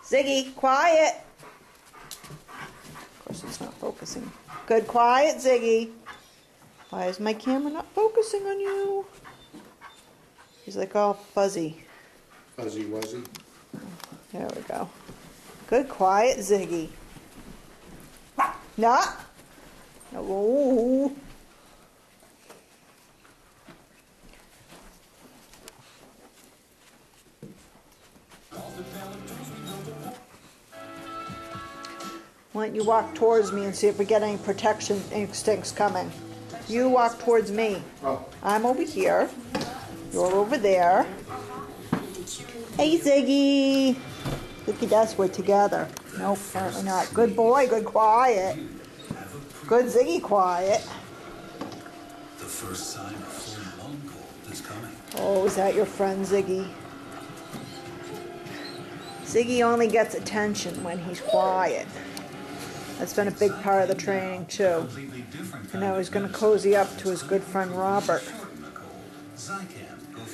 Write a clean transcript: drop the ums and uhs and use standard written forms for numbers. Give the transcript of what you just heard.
Ziggy, quiet. Of course it's not focusing. Good, quiet, Ziggy. Why is my camera not focusing on you? He's like all fuzzy. Fuzzy wuzzy. There we go. Good, quiet, Ziggy. Nah. No. Why don't you walk towards me and see if we get any protection instincts coming? You walk towards me. Oh. I'm over here. You're over there. Hey, Ziggy. Look at us, we're together. Nope, apparently not. Good boy, good quiet. Good Ziggy, quiet. The first sign of full long cold is coming. Oh, is that your friend Ziggy? Ziggy only gets attention when he's quiet. That's been a big part of the training too. And now he's going to cozy up to his good friend Robert. Zycam goes